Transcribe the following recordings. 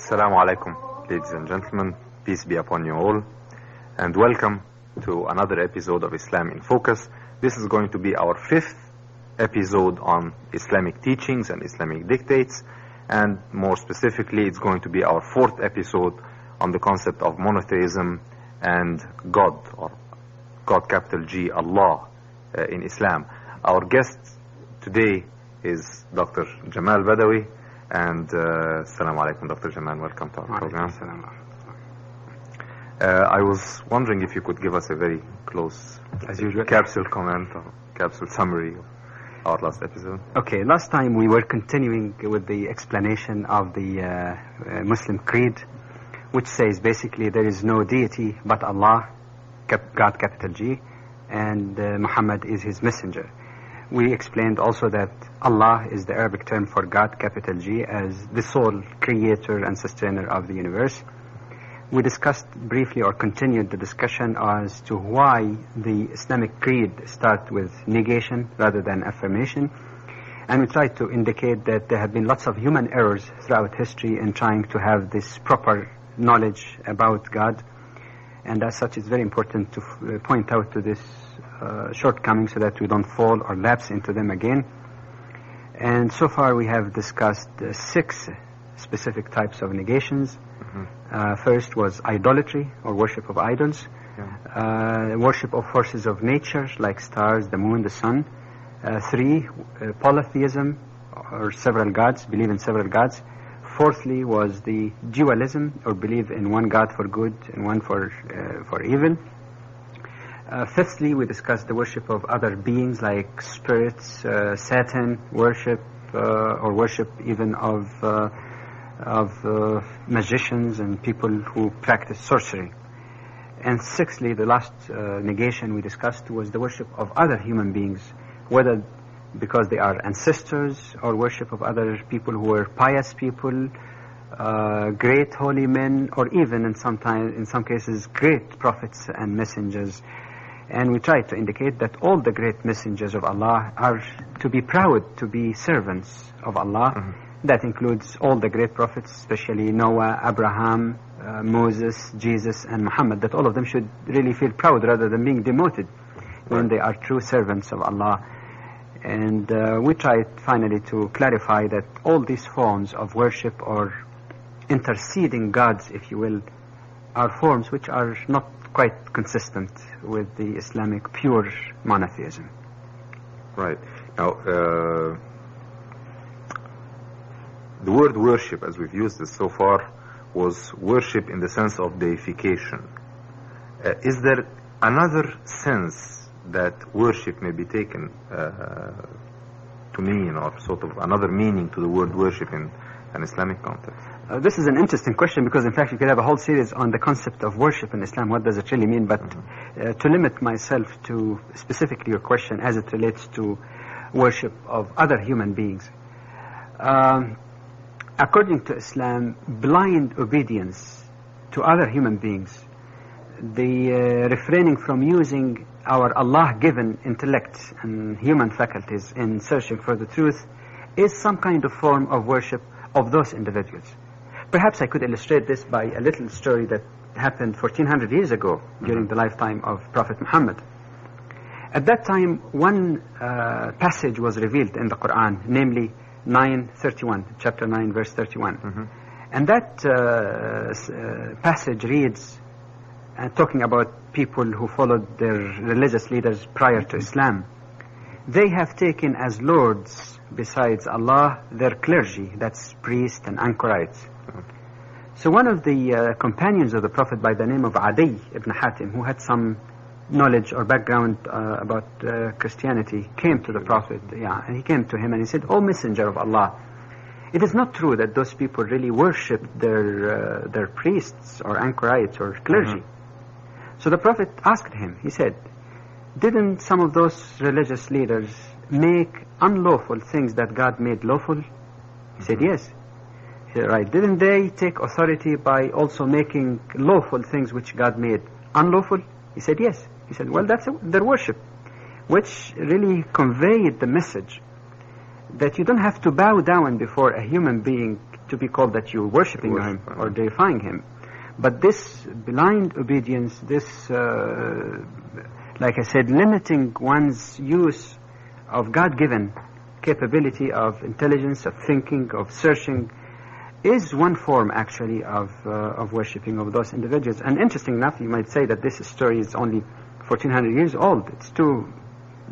Assalamu alaikum, ladies and gentlemen, peace be upon you all, and welcome to another episode of Islam in Focus. This is going to be our 5th episode on Islamic teachings and Islamic dictates, and more specifically it's going to be our 4th episode on the concept of monotheism and God, or God capital G, Allah, in Islam. Our guest today is Dr. Jamal Badawi, and Assalamu alaikum, Dr. Jamal, welcome to our program. I was wondering if you could give us a very close, as usual, capsule comment or capsule summary of our last episode. Okay, last time we were continuing with the explanation of the Muslim creed, which says basically there is no deity but Allah, God capital G, and Muhammad is his messenger. We explained also that Allah is the Arabic term for God, capital G, as the sole creator and sustainer of the universe. We discussed briefly, or continued the discussion as to why the Islamic creed starts with negation rather than affirmation. And we tried to indicate that there have been lots of human errors throughout history in trying to have this proper knowledge about God. And as such, it's very important to point out to this shortcomings so that we don't fall or lapse into them again. And so far we have discussed 6 specific types of negations. First was idolatry, or worship of idols. Worship of forces of nature like stars, the moon, the sun. 3, polytheism, or several gods, believe in several gods. Fourthly was the dualism, or believe in one God for good and one for evil. Fifthly, we discussed the worship of other beings like spirits, Satan worship, or worship even of magicians and people who practice sorcery. And sixthly, the last negation we discussed was the worship of other human beings, whether because they are ancestors, or worship of other people who were pious people, great holy men, or even in some cases great prophets and messengers. And we try to indicate that all the great messengers of Allah are to be proud to be servants of Allah. That includes all the great prophets, especially Noah, Abraham, Moses, Jesus, and Muhammad, that all of them should really feel proud rather than being demoted when they are true servants of Allah. And we tried finally to clarify that all these forms of worship, or interceding gods, if you will, are forms which are not quite consistent with the Islamic pure monotheism. Right. Now, the word worship, as we've used it so far, was worship in the sense of deification. Is there another sense that worship may be taken to mean, or sort of another meaning to the word worship in an Islamic context? This is an interesting question, because in fact you could have a whole series on the concept of worship in Islam. What does it really mean? But to limit myself to specifically your question as it relates to worship of other human beings. According to Islam, blind obedience to other human beings, the refraining from using our Allah-given intellect and human faculties in searching for the truth, is some kind of form of worship of those individuals. Perhaps I could illustrate this by a little story that happened 1400 years ago during the lifetime of Prophet Muhammad. At that time, one passage was revealed in the Quran, namely 9:31, chapter 9, verse 31. And that passage reads, talking about people who followed their religious leaders prior to Islam. They have taken as lords besides Allah their clergy, that's priests and anchorites. So one of the companions of the Prophet by the name of Adi ibn Hatim, who had some knowledge or background about Christianity came to the Prophet. And he came to him and he said, "O Messenger of Allah, it is not true that those people really worshipped their priests or anchorites or clergy." So the Prophet asked him, he said, "Didn't some of those religious leaders make unlawful things that God made lawful?" He said, "Yes." He said, "Right. Didn't they take authority by also making lawful things which God made unlawful?" He said, "Yes." He said, "Well, that's their worship," which really conveyed the message that you don't have to bow down before a human being to be called that you're worshipping him or deifying him. But this blind obedience, this, like I said, limiting one's use of God-given capability of intelligence, of thinking, of searching, is one form actually of worshipping of those individuals. And interesting enough, you might say that this story is only 1400 years old. It's too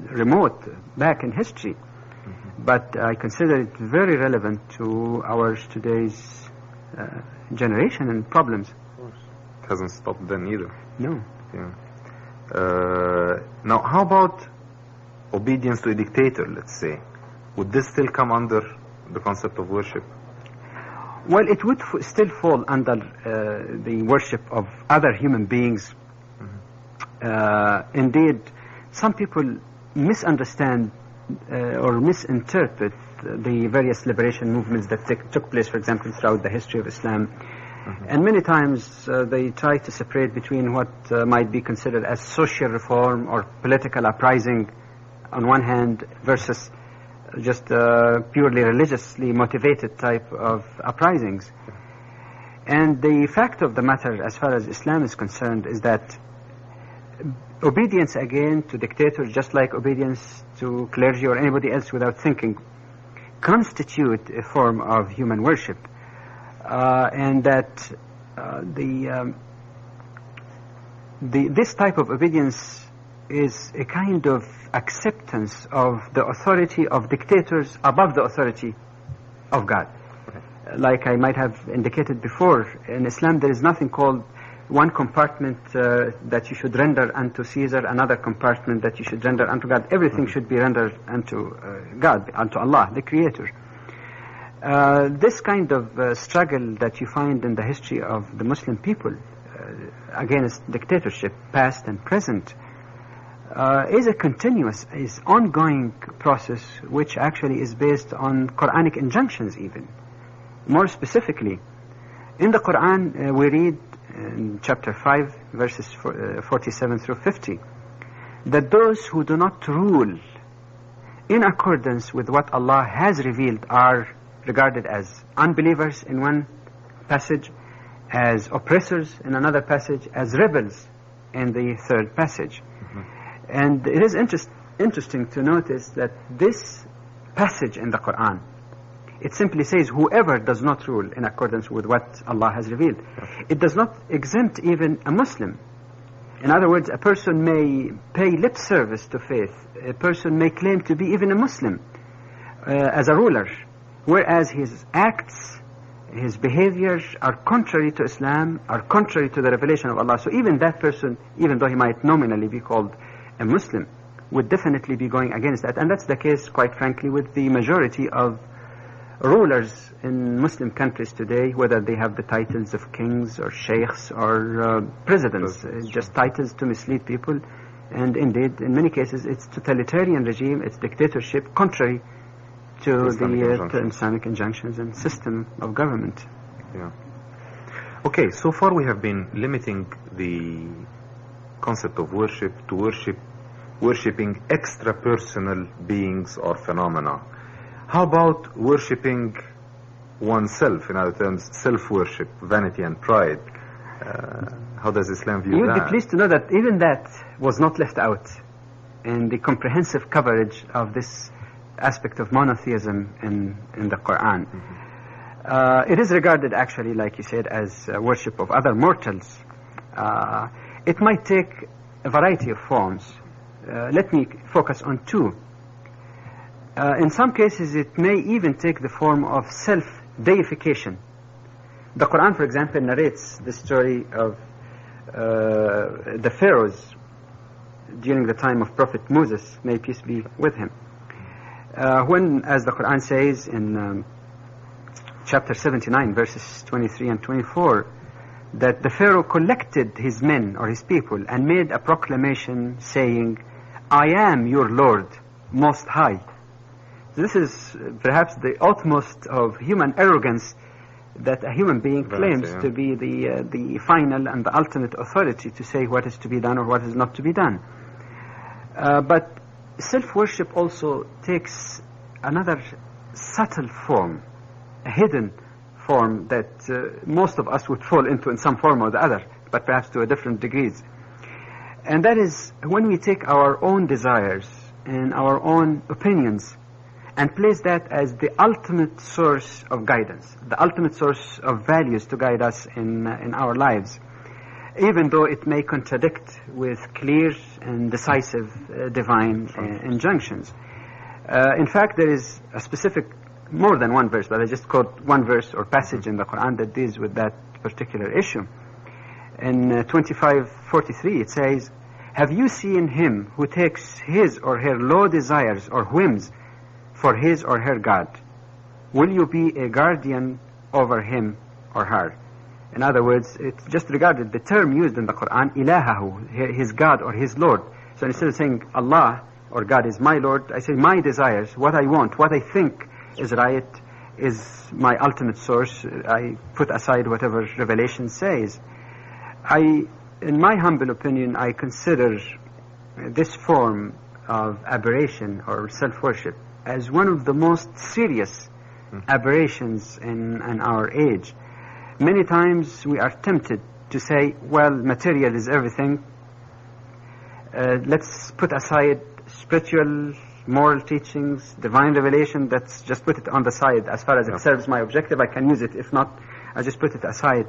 remote back in history. But I consider it very relevant to our today's generation and problems. Of course. It hasn't stopped then either. No. Yeah. Now, how about obedience to a dictator, let's say? Would this still come under the concept of worship? Well, it would still fall under the worship of other human beings. Indeed, some people misunderstand or misinterpret the various liberation movements that took place, for example, throughout the history of Islam. And many times they try to separate between what might be considered as social reform or political uprising on one hand versus just purely religiously motivated type of uprisings. And the fact of the matter as far as Islam is concerned is that obedience again to dictators, just like obedience to clergy or anybody else without thinking, constitute a form of human worship. And that this type of obedience is a kind of acceptance of the authority of dictators above the authority of God. Like I might have indicated before, in Islam there is nothing called one compartment that you should render unto Caesar, another compartment that you should render unto God. Everything should be rendered unto God, unto Allah, the Creator. This kind of struggle that you find in the history of the Muslim people against dictatorship, past and present, is a continuous, is ongoing process which actually is based on Quranic injunctions even. More specifically, in the Quran we read in chapter 5 verses 47 through 50 that those who do not rule in accordance with what Allah has revealed are regarded as unbelievers in one passage, as oppressors in another passage, as rebels in the third passage. And it is interesting to notice that this passage in the Quran, it simply says whoever does not rule in accordance with what Allah has revealed. It does not exempt even a Muslim. In other words, a person may pay lip service to faith. A person may claim to be even a Muslim as a ruler, whereas his acts, his behaviors are contrary to Islam, are contrary to the revelation of Allah. So even that person, even though he might nominally be called a Muslim, would definitely be going against that. And that's the case, quite frankly, with the majority of rulers in Muslim countries today, whether they have the titles of kings or sheikhs or presidents, just titles to mislead people. And indeed, in many cases, it's totalitarian regime, it's dictatorship, contrary to the Islamic injunctions and system of government. Yeah. Okay, so far we have been limiting the concept of worship to worshipping extra-personal beings or phenomena. How about worshipping oneself, in other terms, self-worship, vanity and pride? How does Islam view that? You would be pleased to know that even that was not left out in the comprehensive coverage of this aspect of monotheism in the Quran. It is regarded actually, like you said, as worship of other mortals. It might take a variety of forms. Let me focus on two. In some cases, it may even take the form of self-deification. The Quran, for example, narrates the story of the pharaohs during the time of Prophet Moses, may peace be with him. When, as the Quran says in chapter 79, verses 23 and 24, that the Pharaoh collected his men or his people and made a proclamation saying, I am your Lord, Most High. This is perhaps the utmost of human arrogance that a human being claims to be the final and the ultimate authority to say what is to be done or what is not to be done. But self-worship also takes another subtle form, a hidden form that most of us would fall into in some form or the other, but perhaps to a different degrees. And that is when we take our own desires and our own opinions and place that as the ultimate source of guidance, the ultimate source of values to guide us in our lives, even though it may contradict with clear and decisive divine injunctions. In fact, there is a specific, more than one verse, but I just quote one verse or passage in the Quran that deals with that particular issue. In 25:43 it says, have you seen him who takes his or her low desires or whims for his or her God? Will you be a guardian over him or her? In other words, it's just regarded the term used in the Quran, ilahahu, his God or his Lord. So instead of saying Allah or God is my Lord, I say my desires, what I want, what I think is right, is my ultimate source. I put aside whatever Revelation says. In my humble opinion, I consider this form of aberration or self-worship as one of the most serious aberrations in our age. Many times we are tempted to say, well, material is everything. Let's put aside spiritual, moral teachings, divine revelation. Let's just put it on the side. As far as it serves my objective, I can use it. If not, I just put it aside.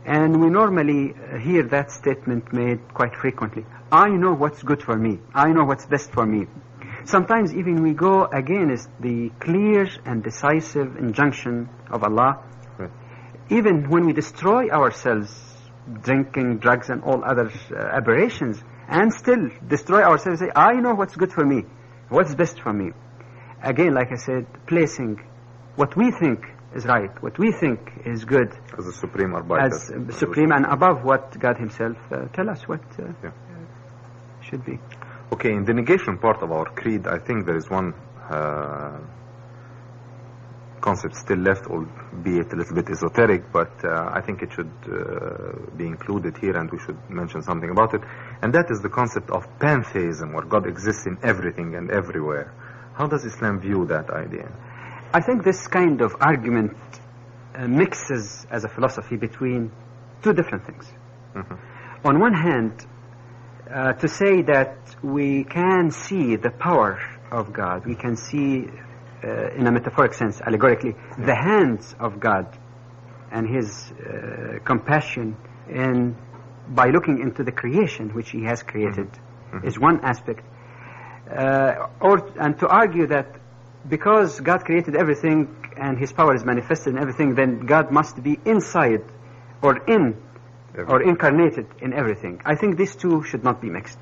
And we normally hear that statement made quite frequently. I know what's good for me. I know what's best for me. Sometimes even we go against the clear and decisive injunction of Allah. Right. Even when we destroy ourselves, drinking, drugs and all other aberrations, and still destroy ourselves, say, I know what's good for me, what's best for me. Again, like I said, placing what we think is right, what we think is good, as a supreme arbiter, as supreme and above what God himself tell us what should be. Okay, in the negation part of our creed, I think there is one concept still left, albeit a little bit esoteric, but I think it should be included here, and we should mention something about it, and that is the concept of pantheism, where God exists in everything and everywhere. How does Islam view that idea? I think this kind of argument mixes as a philosophy between two different things. Mm-hmm. On one hand, to say that we can see the power of God, we can see in a metaphoric sense, allegorically, the hands of God and his compassion by looking into the creation which he has created, mm-hmm. is one aspect. And to argue that because God created everything and his power is manifested in everything, then God must be inside or or incarnated in everything. I think these two should not be mixed.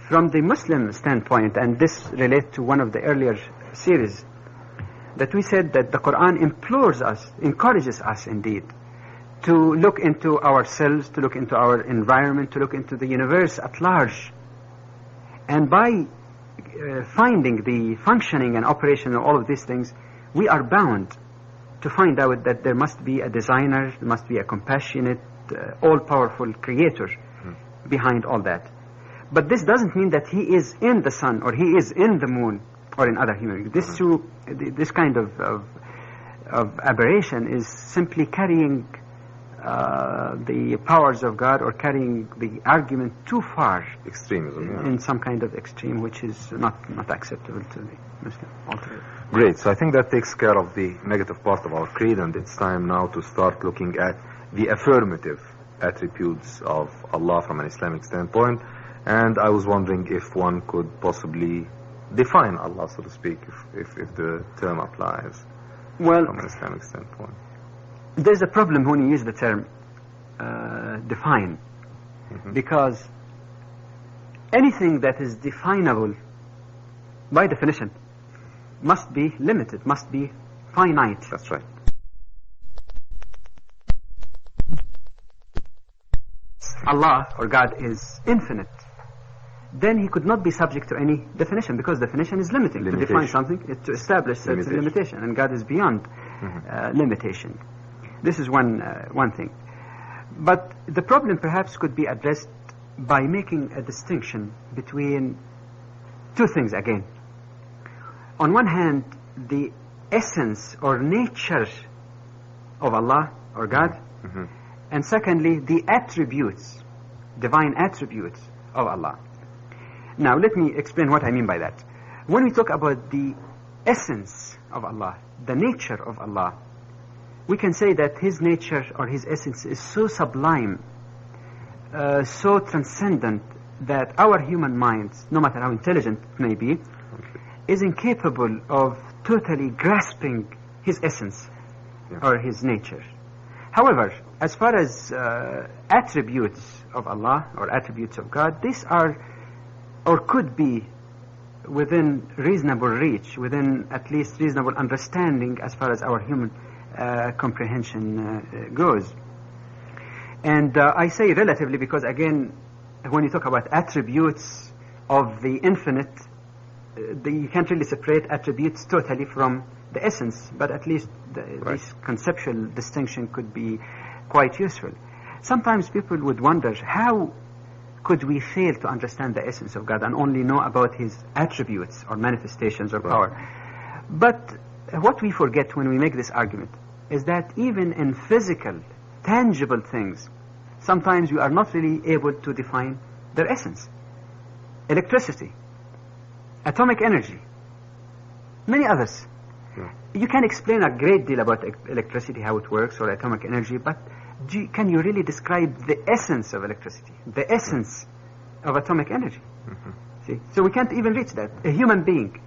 From the Muslim standpoint, and this relates to one of the earlier series, that we said that the Quran implores us, encourages us indeed, to look into ourselves, to look into our environment, to look into the universe at large. And by finding the functioning and operation of all of these things, we are bound to find out that there must be a designer, there must be a compassionate, all-powerful creator behind all that. But this doesn't mean that he is in the sun or he is in the moon or in other human beings. This kind of aberration is simply carrying the powers of God, or carrying the argument too far. Extremism, in some kind of extreme, which is not acceptable to the Muslim altogether. Great. So I think that takes care of the negative part of our creed, and it's time now to start looking at the affirmative attributes of Allah from an Islamic standpoint. And I was wondering if one could possibly define Allah, so to speak, if the term applies from an Islamic standpoint. There's a problem when you use the term define, mm-hmm. because anything that is definable by definition must be limited, must be finite. That's right. Allah or God is infinite. Then he could not be subject to any definition, because definition is limiting. To define something is to establish certain limitation, and God is beyond limitation. This is one thing. But the problem perhaps could be addressed by making a distinction between two things again. On one hand, the essence or nature of Allah or God, and secondly, the attributes, divine attributes of Allah. Now, let me explain what I mean by that. When we talk about the essence of Allah, the nature of Allah, we can say that His nature or His essence is so sublime, so transcendent, that our human minds, no matter how intelligent it may be, is incapable of totally grasping His essence or His nature. However, as far as attributes of Allah or attributes of God, these are or could be within reasonable reach, within at least reasonable understanding as far as our human comprehension goes. And I say relatively because, again, when you talk about attributes of the infinite, you can't really separate attributes totally from the essence, but at least this conceptual distinction could be quite useful. Sometimes people would wonder, how could we fail to understand the essence of God and only know about His attributes or manifestations or power? But what we forget when we make this argument is that even in physical, tangible things, sometimes we are not really able to define their essence. Electricity, atomic energy, many others. You can explain a great deal about electricity, how it works, or atomic energy, but can you really describe the essence of electricity, the essence of atomic energy? See? So we can't even reach that. A human being,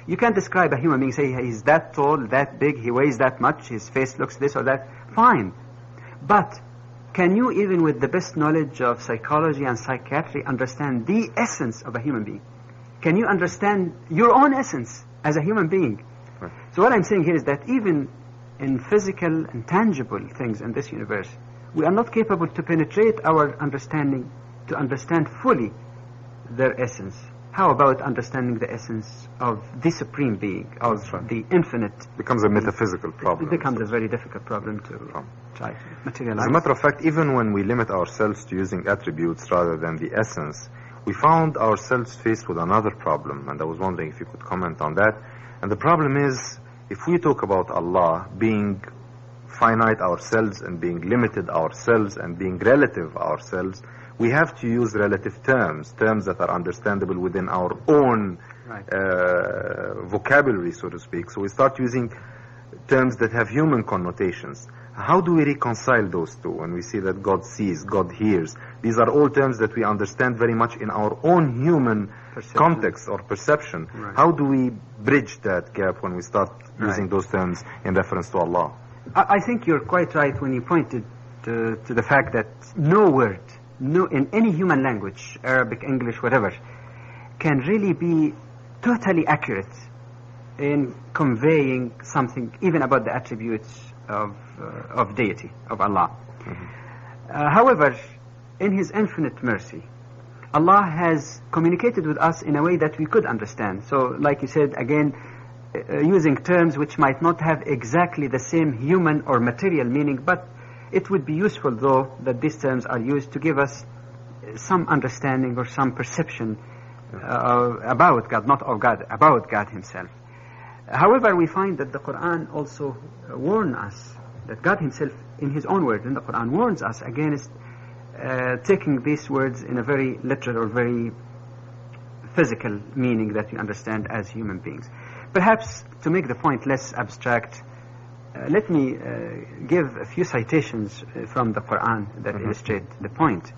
you can't describe a human being, say he's that tall, that big, he weighs that much, his face looks this or that. Fine. But can you, even with the best knowledge of psychology and psychiatry, understand the essence of a human being? Can you understand your own essence as a human being? So what I'm saying here is that even in physical and tangible things in this universe, we are not capable to penetrate our understanding to understand fully their essence. How about understanding the essence of the Supreme Being, of the infinite? It becomes a metaphysical problem. It becomes a very difficult problem to try to materialize. As a matter of fact, even when we limit ourselves to using attributes rather than the essence, we found ourselves faced with another problem, and I was wondering if you could comment on that. And the problem is, if we talk about Allah being finite ourselves and being limited ourselves and being relative ourselves, we have to use relative terms that are understandable within our own vocabulary, so to speak. So we start using terms that have human connotations. How do we reconcile those two when we see that God sees, God hears? These are all terms that we understand very much in our own human context or perception. How do we bridge that gap when we start using those terms in reference to Allah? I think you're quite right when you pointed to the fact that no word, in any human language, Arabic, English, whatever, can really be totally accurate in conveying something, even about the attributes of deity, of Allah. However, in His infinite mercy, Allah has communicated with us in a way that we could understand. So, like you said, again, using terms which might not have exactly the same human or material meaning, but it would be useful, though, that these terms are used to give us some understanding or some perception about God, not of God, about God Himself. However, we find that the Quran also warns us, that God Himself, in His own word in the Quran, warns us against taking these words in a very literal or very physical meaning that we understand as human beings. Perhaps to make the point less abstract, let me give a few citations from the Quran that illustrate the point.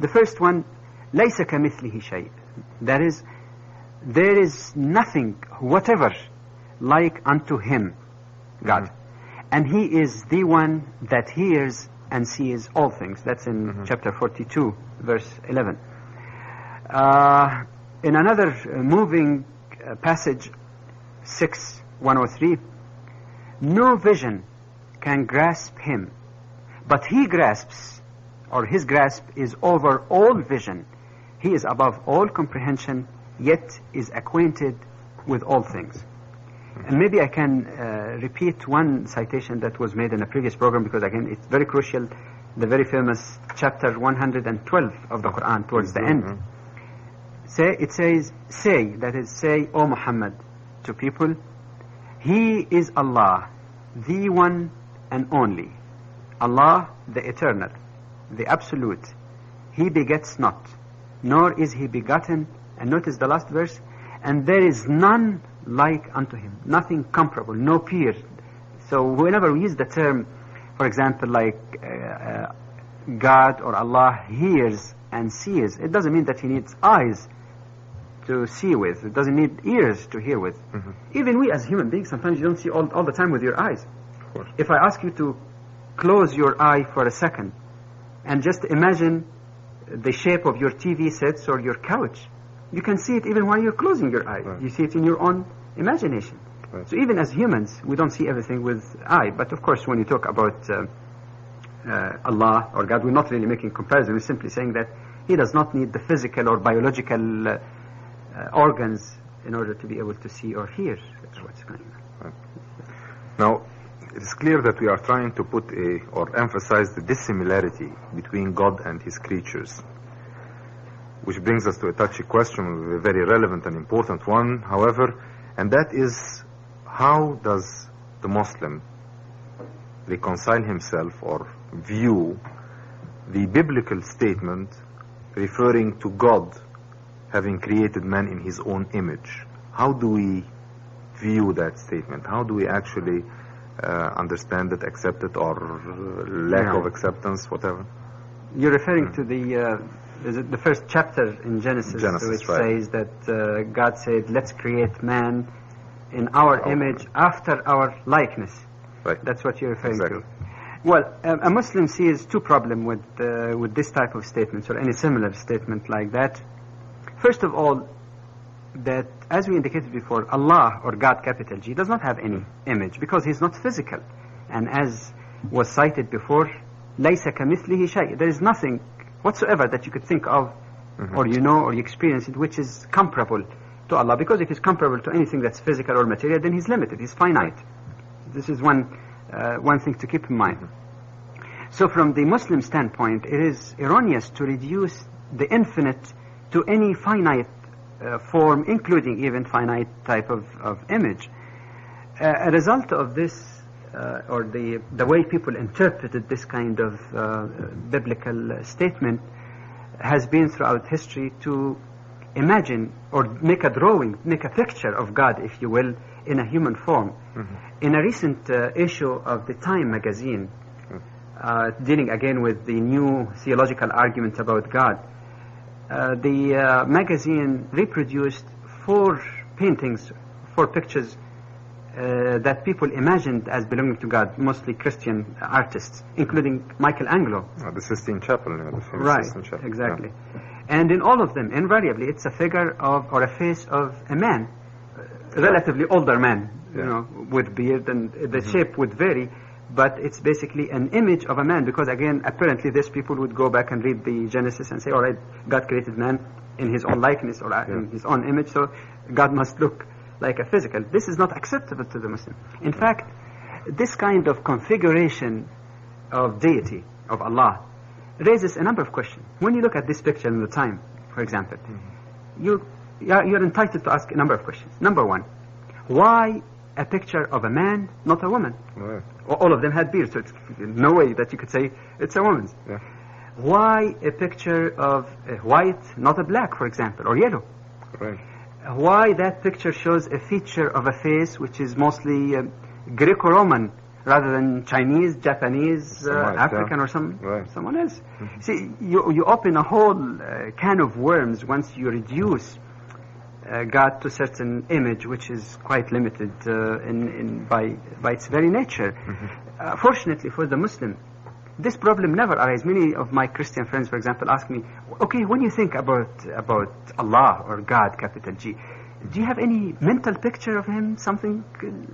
The first one, لَيْسَ كَمِثْلِهِ شَيْءٍ. That is, there is nothing, whatever, like unto Him, God. And He is the one that hears and sees all things. That's in chapter 42, verse 11. In another moving passage, 6:103, no vision can grasp him, but he grasps, or his grasp is over all vision. He is above all comprehension, yet is acquainted with all things. And maybe I can repeat one citation that was made in a previous program, because again it's very crucial. The very famous chapter 112 of the Quran, towards the end. It says, say, O Muhammad, to people, He is Allah, the one and only. Allah, the eternal, the absolute. He begets not, nor is he begotten. And notice the last verse, and there is none like unto him, nothing comparable, no peer. So whenever we use the term, for example, like God or Allah hears and sees, it doesn't mean that he needs eyes to see with. It doesn't need ears to hear with. Even we as human beings, sometimes you don't see all the time with your eyes. Of course. If I ask you to close your eye for a second and just imagine the shape of your TV sets or your couch, you can see it even while you're closing your eye. Right. You see it in your own imagination. Right. So even as humans, we don't see everything with eye. But of course, when you talk about Allah or God, we're not really making comparison. We're simply saying that he does not need the physical or biological organs in order to be able to see or hear. That's what's going on. Right. Now, it is clear that we are trying to put or emphasize the dissimilarity between God and his creatures, which brings us to a touchy question, a very relevant and important one, however, and that is, how does the Muslim reconcile himself or view the biblical statement referring to God having created man in his own image? How do we view that statement? How do we actually understand it, accept it, or lack of acceptance, whatever? You're referring to the first chapter in Genesis which says that God said, let's create man in our image, after our likeness. Right. That's what you're referring Exactly. to. Well, a Muslim sees two problems with this type of statements or any similar statement like that. First of all, that as we indicated before, Allah or God, capital G, does not have any image because he's not physical. And as was cited before, لَيْسَ كَمِثْلِهِ شَيْءٍ. There is nothing whatsoever that you could think of or you know or you experience it which is comparable to Allah, because if he's comparable to anything that's physical or material, then he's limited, he's finite. This is one thing to keep in mind. So from the Muslim standpoint, it is erroneous to reduce the infinite to any finite form, including even finite type of image. A result of this, or the way people interpreted this kind of biblical statement, has been throughout history to imagine or make a drawing, make a picture of God, if you will, in a human form. In a recent issue of the Time magazine, dealing again with the new theological argument about God, the magazine reproduced 4 paintings, 4 pictures that people imagined as belonging to God, mostly Christian artists, including Michelangelo. The Sistine Chapel, the famous Right, Sistine Chapel. exactly. And in all of them, invariably, it's a figure of, or a face of a man, relatively older man, you know, with beard, and the shape would vary, but it's basically an image of a man, because again, apparently these people would go back and read the Genesis and say, all right, God created man in his own likeness or in his own image, so God must look like a physical. This is not acceptable to the Muslim. In fact, this kind of configuration of deity, of Allah, raises a number of questions. When you look at this picture in the Time, for example, you're entitled to ask a number of questions. Number one, why a picture of a man, not a woman? Right. All of them had beards, so it's no way that you could say it's a woman's. Yeah. Why a picture of a white, not a black, for example, or yellow? Right. Why that picture shows a feature of a face which is mostly Greco-Roman rather than Chinese, Japanese, African, or someone else? See, you open a whole can of worms once you reduce God to a certain image which is quite limited by its very nature. Fortunately for the Muslim, this problem never arises. Many of my Christian friends, for example, ask me, okay, when you think about Allah or God, capital G, do you have any mental picture of him, something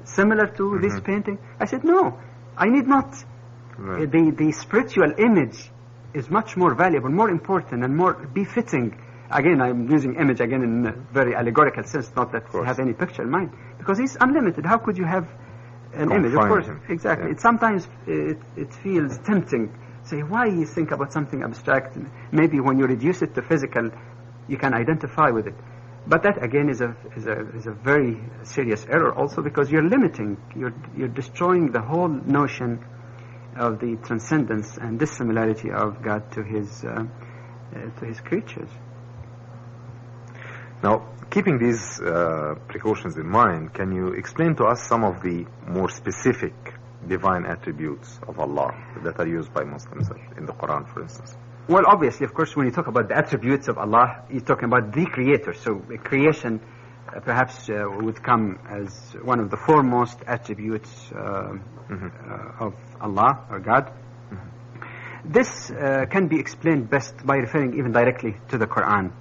similar to this painting? I said, no, I need not. Right. The spiritual image is much more valuable, more important, and more befitting. Again, I'm using image again in a very allegorical sense, not that you have any picture in mind, because he's unlimited. How could you have an image? Of course, exactly. Yeah. It sometimes it feels tempting. Say, why you think about something abstract? Maybe when you reduce it to physical, you can identify with it. But that again is a very serious error, also because you're limiting, you're destroying the whole notion of the transcendence and dissimilarity of God to his creatures. Now, keeping these precautions in mind, can you explain to us some of the more specific divine attributes of Allah that are used by Muslims in the Quran, for instance? Well, obviously, of course, when you talk about the attributes of Allah, you're talking about the Creator. So creation perhaps would come as one of the foremost attributes of Allah or God. This can be explained best by referring even directly to the Quran.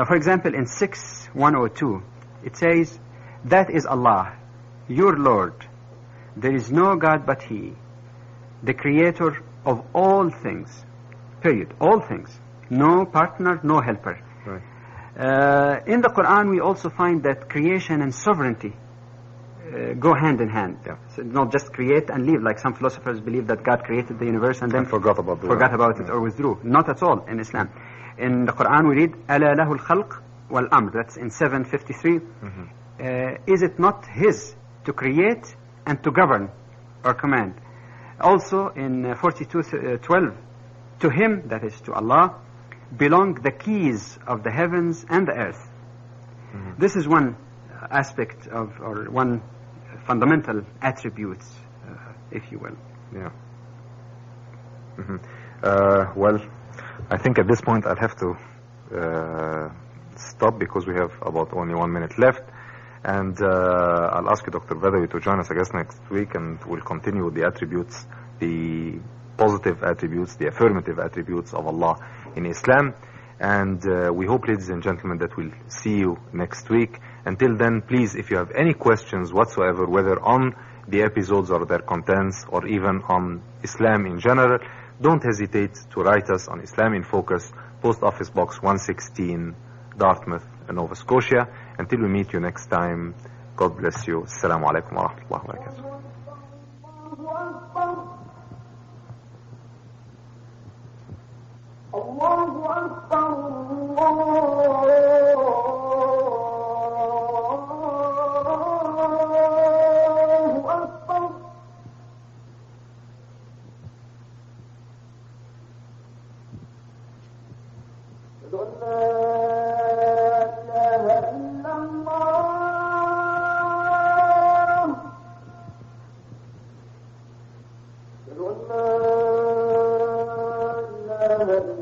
For example, in 6:102, it says, "That is Allah, your Lord. There is no God but He, the Creator of all things." Period. All things. No partner, no helper. Right. In the Quran, we also find that creation and sovereignty go hand in hand. Yeah. So not just create and leave, like some philosophers believe that God created the universe and then forgot about it or withdrew. Not at all in Islam. In the Quran, we read, "Ala lahu al-khalq wal-amr." That's in 7:53. Is it not His to create and to govern or command? Also in 42:12. To Him, that is to Allah, belong the keys of the heavens and the earth. This is one aspect of, or one fundamental attribute, if you will. Yeah. Well, I think at this point I'll have to stop because we have about only 1 minute left. And I'll ask you, Dr. Badawi, to join us, I guess, next week, and we'll continue with the attributes, the positive attributes, the affirmative attributes of Allah in Islam. And we hope, ladies and gentlemen, that we'll see you next week. Until then, please, if you have any questions whatsoever, whether on the episodes or their contents, or even on Islam in general, don't hesitate to write us on Islam in Focus, Post Office Box 116, Dartmouth, Nova Scotia. Until we meet you next time, God bless you. Assalamu alaikum wa rahmatullahi wa barakatuh. لا